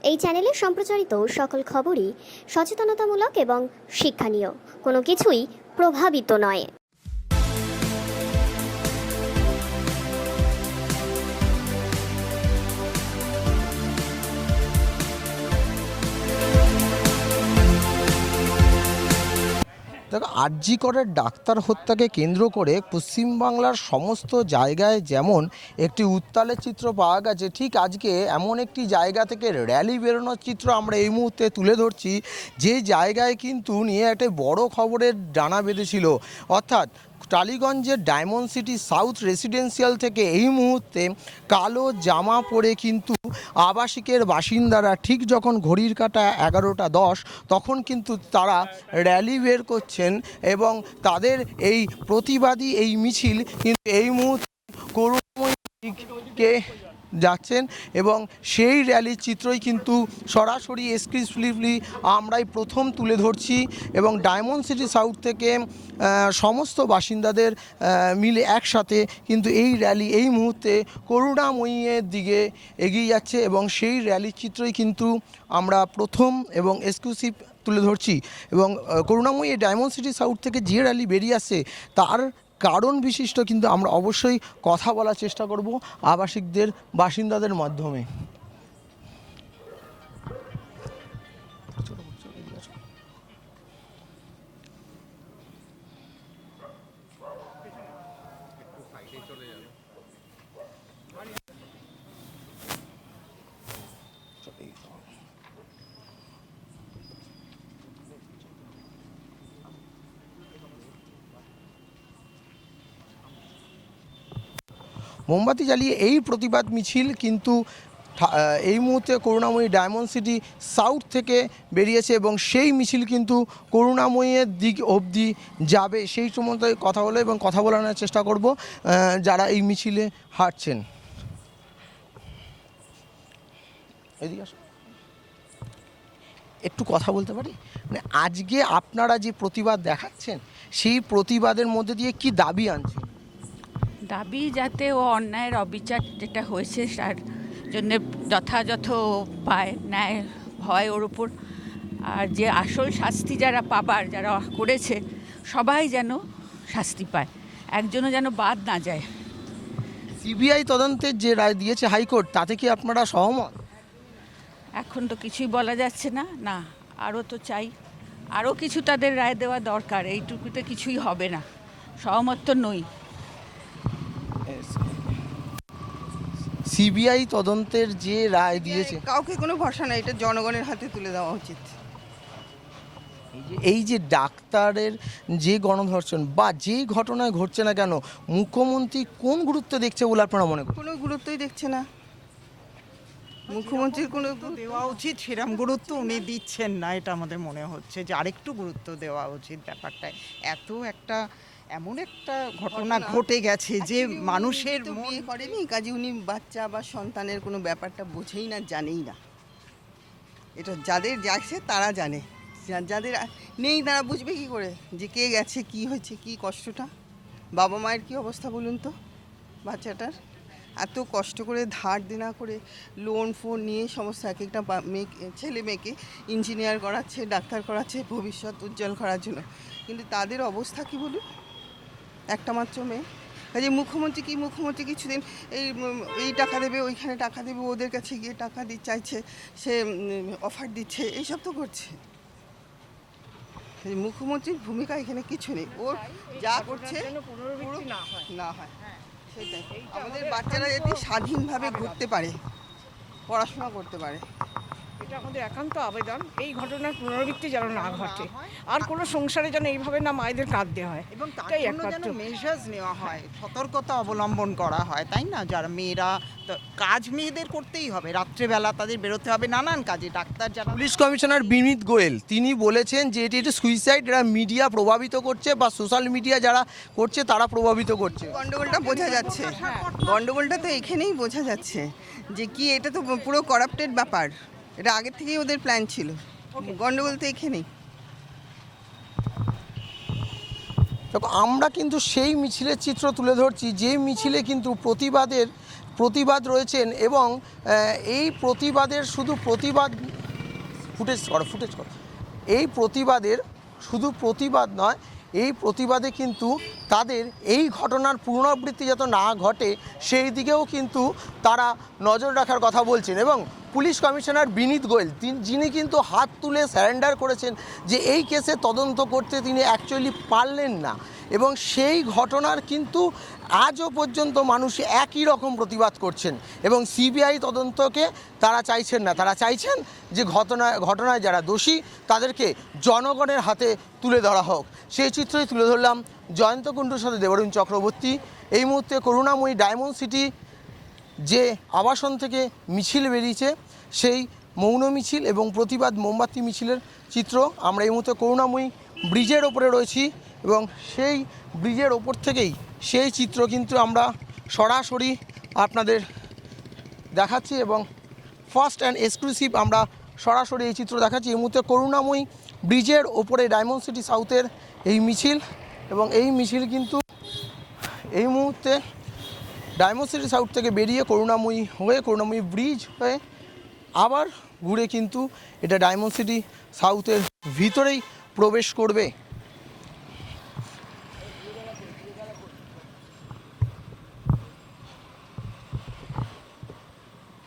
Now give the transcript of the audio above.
এই চ্যানেলে সম্প্রচারিত সকল খবরই সচেতনতামূলক এবং শিক্ষণীয়। কোনো কিছুই প্রভাবিত নয়। দেখো, আরজি করের ডাক্তার হত্যাকে কেন্দ্র করে পশ্চিমবাংলার সমস্ত জায়গায় যেমন একটি উত্তালের চিত্র পাওয়া গেছে, ঠিক আজকে এমন একটি জায়গা থেকে র্যালি বেরোনোর চিত্র আমরা এই মুহূর্তে তুলে ধরছি, যে জায়গায় কিন্তু নিয়ে একটা বড় খবরের ডানা বেঁধেছিল। অর্থাৎ টালিগঞ্জের ডায়মন্ড সিটি সাউথ রেসিডেন্সিয়াল থেকে এই মুহূর্তে কালো জামা পরে কিন্তু আবাসিকের বাসিন্দারা ঠিক যখন ঘড়ির কাঁটা 11টা 10 তখন কিন্তু তারা র্যালি বের করছেন এবং তাদের এই প্রতিবাদী এই মিছিল কিন্তু এই মুহূর্তে করুণাময়ীকে যাচ্ছেন এবং সেই র্যালির চিত্রই কিন্তু সরাসরি এক্সক্লুসিভলি আমরাই প্রথম তুলে ধরছি এবং ডায়মন্ড সিটি সাউথ থেকে সমস্ত বাসিন্দাদের মিলে একসাথে কিন্তু এই র্যালি এই মুহূর্তে করুণাময়ীর দিকে এগিয়ে যাচ্ছে এবং সেই র্যালির চিত্রই কিন্তু আমরা প্রথম এবং এক্সক্লুসিভ তুলে ধরছি। এবং করুণাময়ী ডায়মন্ড সিটি সাউথ থেকে যে র্যালি বেরিয়ে আসছে তার কারণ বিশিষ্ট কিন্তু আমরা অবশ্যই কথা বলার চেষ্টা করব আবাসিকদের বাসিন্দাদের মাধ্যমে। মোমবাতি জ্বালিয়ে এই প্রতিবাদ মিছিল কিন্তু এই মুহূর্তে করুণাময়ী ডায়মন্ড সিটি সাউথ থেকে বেরিয়েছে এবং সেই মিছিল কিন্তু করুণাময়ীর দিক অবধি যাবে। সেই সম্বন্ধে কথা হলো এবং কথা বলানোর চেষ্টা করব যারা এই মিছিলে হাঁটছেন। এদিকে আসুন, একটু কথা বলতে পারি? মানে আজকে আপনারা যে প্রতিবাদ দেখাচ্ছেন সেই প্রতিবাদের মধ্যে দিয়ে কি দাবি আনছেন? দাবি যাতে ও অন্যায়ের অবিচার যেটা হয়েছে তার জন্যে যথাযথ পায়, ন্যায় হয় ওর উপর। আর যে আসল শাস্তি যারা পাবার, যারা করেছে সবাই যেন শাস্তি পায়, একজনও যেন বাদ না যায়। সিবিআই তদন্তের যে রায় দিয়েছে হাইকোর্ট, তাতে কি আপনারা সহমত? এখন তো কিছুই বলা যাচ্ছে না, না আরও তো চাই, আরও কিছু তাদের রায় দেওয়া দরকার, এইটুকুতে কিছুই হবে না, সহমত তো নই। সিবিআই তদন্তের যে রায় দিয়েছে, কাউকে কোনো ভরসা নেই, এটা জনগণের হাতে তুলে দেওয়া উচিত। এই যে ডাক্তারের যে গণধর্ষণ বা যে ঘটনায় ঘটছে না কেন, মুখ্যমন্ত্রী কোন গুরুত্ব দেখছে বলে আপনারা মনে করেন? কোনো গুরুত্বই দেখছে না মুখ্যমন্ত্রীর। কোনো দেওয়া উচিত সেরকম গুরুত্ব উনি দিচ্ছেন না, এটা আমাদের মনে হচ্ছে যে আরেকটু গুরুত্ব দেওয়া উচিত ব্যাপারটায়। এমন একটা ঘটনা ঘটে গেছে যে মানুষের বিয়ে করেনি, কাজে উনি বাচ্চা বা সন্তানের কোনো ব্যাপারটা বোঝেই না, জানেই না। এটা যাদের যাচ্ছে তারা জানে, যাদের নেই তারা বুঝবে কি করে যে কে গেছে, কি হয়েছে, কি কষ্টটা। বাবা মায়ের কি অবস্থা বলুন তো, বাচ্চাটার এত কষ্ট করে ধার দেনা করে লোন ফোন নিয়ে সমস্ত এক একটা ছেলে মেয়েকে ইঞ্জিনিয়ার করাচ্ছে, ডাক্তার করাচ্ছে ভবিষ্যৎ উজ্জ্বল করার জন্য, কিন্তু তাদের অবস্থা কি বলুন, একটা মাত্র মেয়ে। কাজে মুখ্যমন্ত্রী কিছুদিন এই টাকা দেবে, ওইখানে টাকা দেবে, ওদের কাছে গিয়ে টাকা চাইছে, সে অফার দিচ্ছে, এইসব তো করছে। মুখ্যমন্ত্রীর ভূমিকা এখানে কিছু নেই, ওর যা করছে না হয় সেটাই। আমাদের বাচ্চারা যাতে স্বাধীনভাবে ঘুরতে পারে, পড়াশোনা করতে পারে, এটা আমাদের একান্ত আবেদন। এই ঘটনার পুনরাবৃত্তি যেন না ঘটে, আর কোনো সংসারে যেন এইভাবে না মায়েদের কাঁদতে হয়, এবং তার জন্য যেন মেজার্স নেওয়া হয়, সতর্কতা অবলম্বন করা হয়, তাই না? যারা মেয়েরা কাজ মেয়েদের করতেই হবে, রাত্রেবেলা তাদের বেরোতে হবে নানান কাজে। ডাক্তার যারা, পুলিশ কমিশনার বিনীত গোয়েল তিনি বলেছেন যে এটি একটি সুইসাইড, এরা মিডিয়া প্রভাবিত করছে বা সোশ্যাল মিডিয়া যারা করছে তারা প্রভাবিত করছে। গন্ডগোলটা বোঝা যাচ্ছে, গন্ডগোলটা তো এখানেই বোঝা যাচ্ছে যে কি, এটা তো পুরো করাপ্টেড ব্যাপার, এটা আগের থেকেই ওদের প্ল্যান ছিল। গন্ডগোল তো এখানেই। দেখো, আমরা কিন্তু সেই মিছিলের চিত্র তুলে ধরছি যে মিছিলে কিন্তু প্রতিবাদ রয়েছেন এবং এই প্রতিবাদের শুধু প্রতিবাদ ফুটেজ করো এই প্রতিবাদের শুধু প্রতিবাদ নয়, এই প্রতিবাদে কিন্তু তাদের এই ঘটনার পুনরাবৃত্তি যাতে না ঘটে সেই দিকেও কিন্তু তারা নজর রাখার কথা বলছেন। এবং পুলিশ কমিশনার বিনীত গোয়েল যিনি কিন্তু হাত তুলে স্যারেন্ডার করেছেন যে এই কেসে তদন্ত করতে তিনি অ্যাকচুয়ালি পারলেন না, এবং সেই ঘটনার কিন্তু আজও পর্যন্ত মানুষ একই রকম প্রতিবাদ করছেন এবং সিবিআই তদন্তকে তারা চাইছেন না। তারা চাইছেন যে ঘটনায় যারা দোষী তাদেরকে জনগণের হাতে তুলে ধরা হোক। সেই চিত্রই তুলে ধরলাম জয়ন্ত কুণ্ডুর সাথে দেবরুণ চক্রবর্তী। এই মুহূর্তে করুণাময়ী ডায়মন্ড সিটি যে আবাসন থেকে মিছিল বেরিয়েছে সেই মৌন মিছিল এবং প্রতিবাদ মোমবাতি মিছিলের চিত্র আমরা এই মুহূর্তে করুণাময়ী ব্রিজের ওপরে রয়েছি এবং সেই ব্রিজের ওপর থেকেই সেই চিত্র কিন্তু আমরা সরাসরি আপনাদের দেখাচ্ছি এবং ফার্স্ট অ্যান্ড এক্সক্লুসিভ আমরা সরাসরি এই চিত্র দেখাচ্ছি। এই মুহূর্তে করুণাময়ী ব্রিজের ওপরে ডায়মন্ড সিটি সাউথের এই মিছিল, এবং এই মিছিল কিন্তু এই মুহূর্তে ডায়মন্ড সিটি সাউথ থেকে বেরিয়ে করুণাময়ী ব্রিজ হয়ে আবার ঘুরে কিন্তু এটা ডায়মন্ড সিটি সাউথের ভিতরেই প্রবেশ করবে।